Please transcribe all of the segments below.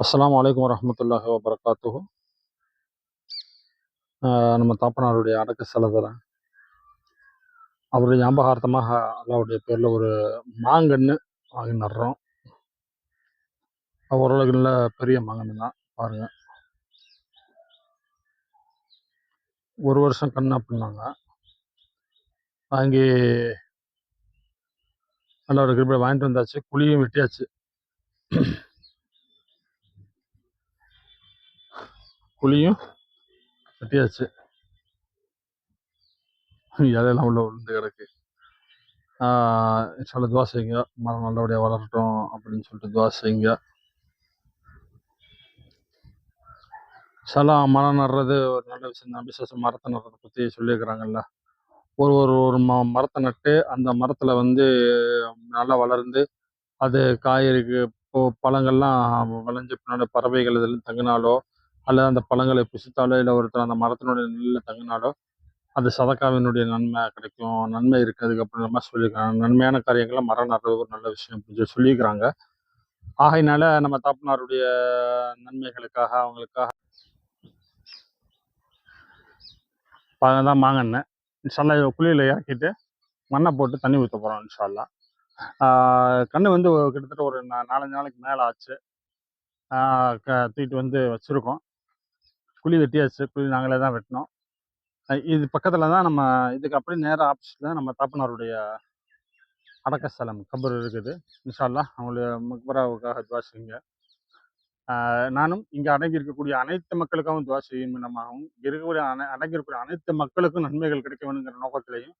அஸ்ஸலாமு அலைக்கும் வரஹ்மத்துல்லாஹி வபரகாத்துஹு. நம்ம தாப்பனாருடைய அடக்க ஸ்தலத்துல அவருடைய ஞாபகார்த்தமாக அல்லாஹ்வுடைய பேர்ல ஒரு மாங்கன்னு வாங்கி நடுறோம். ஓரளவுக்கு நல்ல பெரிய மாங்கன்னு தான். பாருங்க. 1 வருஷம் கன்னு அப்டின்னாங்க. வாங்கி அல்லாஹ்வுடைய கிருபைல வாங்கிட்டு வந்தாச்சு. குழியும் வெட்டியாச்சு. குழியும் வெட்டியாச்சு. இலையெல்லாம் உள்ள விழுந்து கிடக்கு. இன்ஷா அல்லாஹ் துஆ செய்யுங்க. மரம் நல்லபடியா வளரட்டும் அப்படின்னு சொல்லிட்டு துஆ செய்யுங்க. இன்ஷா அல்லாஹ் மரம் நடுறது ஒரு நல்ல விஷயம் தான். நபி ஸல்லல்லாஹு அலைஹி வஸல்லம் மரத்த நடுறத பத்தி சொல்லியிருக்கிறாங்கல்ல. ஒரு ஒரு ஒரு மரத்தை நட்டு அந்த மரத்துல நல்லா வளர்ந்து அது காய்கறிக்கு பழங்கள்லாம் விளைஞ்சு பின்னாடி பறவைகள் இதில் தங்கினாலோ அல்லது அந்த பழங்களை புசித்தாலோ இல்லை ஒருத்தர் அந்த மரத்தினுடைய நிழல்ல தங்கினாலோ அது சதக்காவினுடைய நன்மை கிடைக்கும், நன்மை இருக்கு. அதுக்கப்புறம் நம்ம சொல்லியிருக்காங்க நன்மையான காரியங்களை மரம் நடுறது ஒரு நல்ல விஷயம் அப்படின்னு சொல்லி சொல்லியிருக்கிறாங்க. ஆகையினால நம்ம தாப்பனாருடைய நன்மைகளுக்காக அவங்களுக்காக தான் மாங்கன்னு இன்ஷால்லா குழியில் இறக்கிட்டு மண்ணை போட்டு தண்ணி ஊற்ற போகிறோம் இன்ஷால்லா. கன்று கிட்டத்தட்ட ஒரு 4-5 நாளைக்கு மேலே ஆச்சு. தூக்கிட்டு வச்சுருக்கோம். குழி வெட்டியாச்சு. குழி நாங்களே தான் வெட்டினோம். இது பக்கத்தில் தான் நம்ம இதுக்கு அப்படியே நேராக ஆப்போசிட்டில் நம்ம தாப்பனாருடைய அடக்கஸ்தலம் கபர் இருக்குது. இன்ஷா அல்லாஹ் அவங்களுடைய மக்பராவுக்காக துவா செய்யுங்க. நானும் இங்கே அடங்கி இருக்கக்கூடிய அனைத்து மக்களுக்காகவும் துவா செய்யும் விதமாகவும் இருக்கக்கூடிய அடங்கி இருக்கக்கூடிய அனைத்து மக்களுக்கும் நன்மைகள் கிடைக்க வேணுங்கிற நோக்கத்திலையும்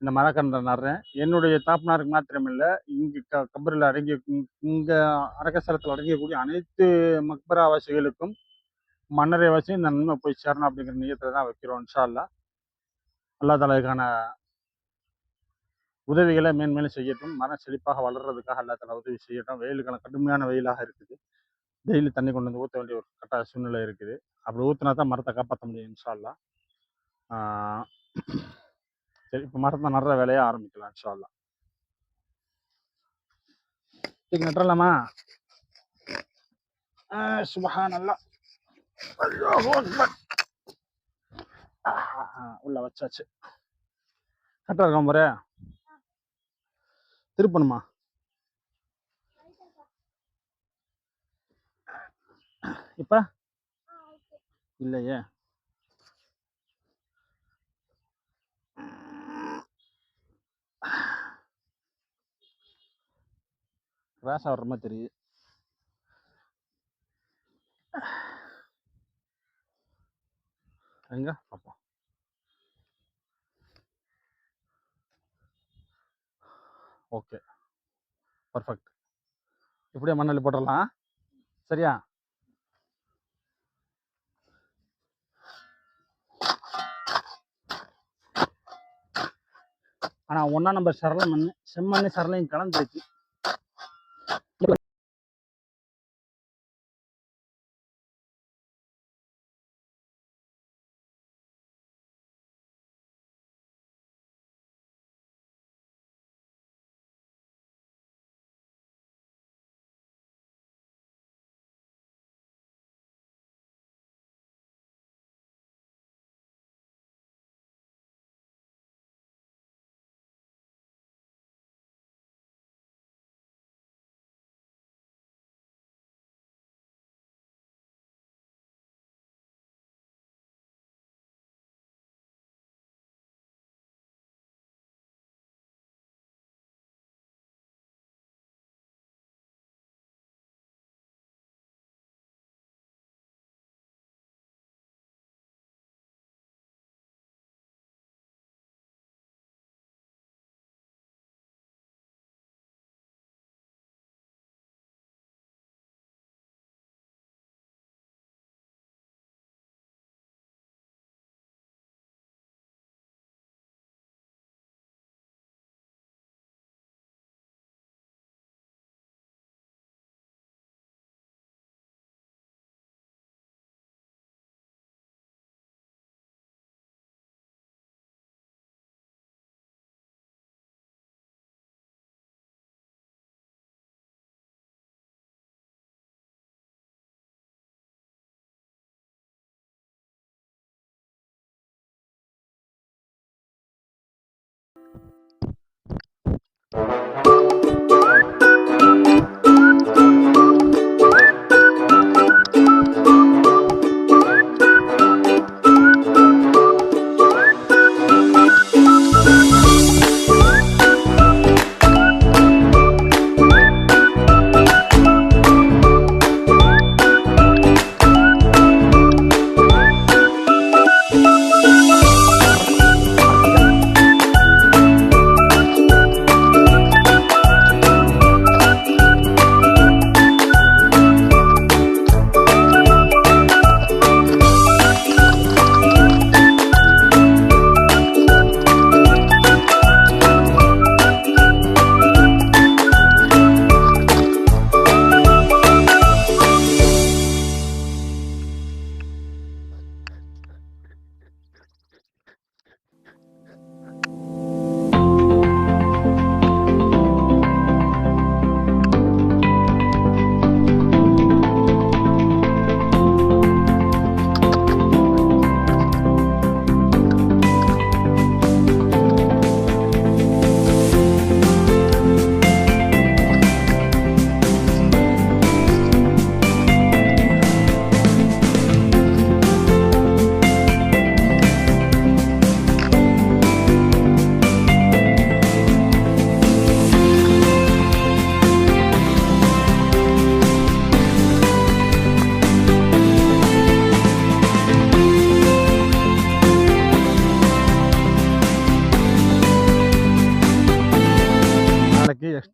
இந்த மரக்கன்றை நடுறேன். என்னுடைய தாப்பனாருக்கு மாத்திரமில்லை, இங்கே கபரில் இங்கே அடக்கஸ்தலத்தில் அடங்கக்கூடிய அனைத்து மக்பராவாசிகளுக்கும் மன்னரை வச்சு இந்த நன்மை போய் சேரணும் அப்படிங்கிற நியத்தை தான் வைக்கிறோம் இன்ஷா அல்லாஹ். அல்லாஹ் தஆலா இதுக்கான உதவிகளை மேன்மேலும் செய்யட்டும். மரம் செழிப்பாக வளர்றதுக்காக அல்லாஹ் தஆலா உதவி செய்யட்டும். வெயிலுக்கான கடுமையான வெயிலாக இருக்குது. டெய்லி தண்ணி கொண்டு வந்து ஊற்ற வேண்டிய ஒரு கட்டாய சூழ்நிலை இருக்குது. அப்படி ஊற்றினா தான் மரத்தை காப்பாற்ற முடியும் இன்ஷா அல்லாஹ். சரி, இப்போ மரத்தை நடுற வேலையை ஆரம்பிக்கலாம் இன்ஷா அல்லாஹ். இது நட்டுறலாமா? சுப்ஹானல்லாஹ், அல்லாஹு அக்பர். உள்ள வச்சாச்சு. கரெக்டாக இருக்கா முறை? திருப்பணுமா? இப்ப இல்லையே. ரேஷா வர்ற மாதிரி தெரியுது. எங்க பார்ப்போம். Okay, perfect. இப்படியே மண்ணள்ளி போட்டுடலாம். சரியா? ஆனால் 1ஆம் நம்பர் சரள மண், செம்மண் சரளையும் கலந்துருச்சு.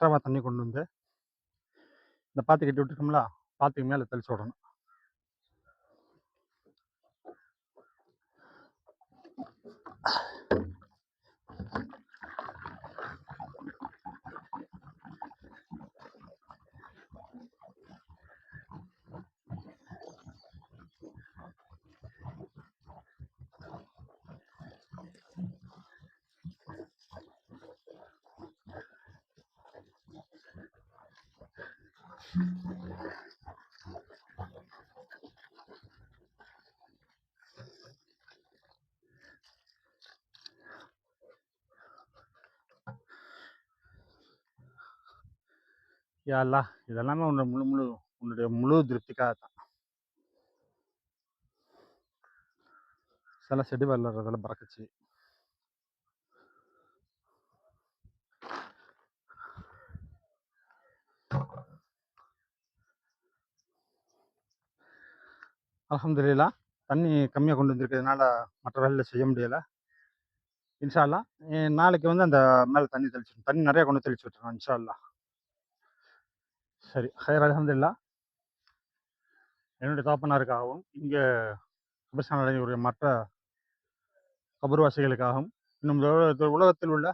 எக்ஸ்ட்ராவாக தண்ணி கொண்டு வந்து இந்த பாத்தி கட்டி விட்டுருக்கோம்ல, பாத்திக்கு மேலே தெளிச்சு விடணும். யா அல்லாஹ், இதெல்லாமே உன்னுடைய முழு திருப்திக்காக தான். சில செடி வளர்றதெல்லாம் பறக்குச்சு. அல்ஹம்துலில்லாஹ், தண்ணி கம்மியாக கொண்டு வந்திருக்கிறதுனால மற்ற வேலையில் செய்ய முடியலை. இன்ஷா அல்லாஹ் நாளைக்கு வந்து அந்த மேலே தண்ணி தெளிச்சிடும். தண்ணி நிறையா கொண்டு தெளிச்சு விட்டுருவோம் இன்ஷா அல்லாஹ். சரி, ஹைர், அல்ஹம்துலில்லாஹ். என்னுடைய தாப்பனாருக்காகவும் இங்கே கபிரஸ்தான் அடையக்கூடிய மற்ற கபர்வாசிகளுக்காகவும் இன்னும் உலகத்தில் உள்ள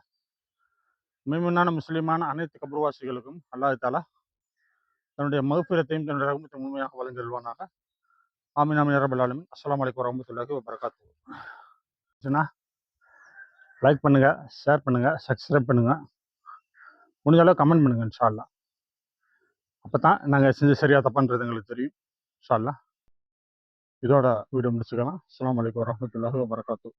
மெய்மனான முஸ்லிமான அனைத்து கபர்வாசிகளுக்கும் அல்லாஹ் தஆலா தன்னுடைய மக்ஃபிரத்தையும் தன்னுடைய ரஹ்மத்தையும் முழுமையாக வழங்கிடுவானாக. ஆமீன் ஆமீன் யா ரப்பல் ஆலமீன். அஸ்ஸலாமு அலைக்கும் வரஹ்மத்துல்லாஹி வபரகாத்துஹு. லைக் பண்ணுங்க, ஷேர் பண்ணுங்க, சப்ஸ்கிரைப் பண்ணுங்க, முடிஞ்ச அளவு கமெண்ட் பண்ணுங்க இன்ஷா அல்லாஹ். அப்போ தான் நாங்கள் செஞ்சு சரியாக தப்பான்றது எங்களுக்கு தெரியும் இன்ஷா அல்லாஹ். இதோட வீடியோ முடிச்சுக்கலாம். அஸ்ஸலாமு அலைக்கும் வரஹ்மத்துல்லாஹி வபரகாத்துஹு.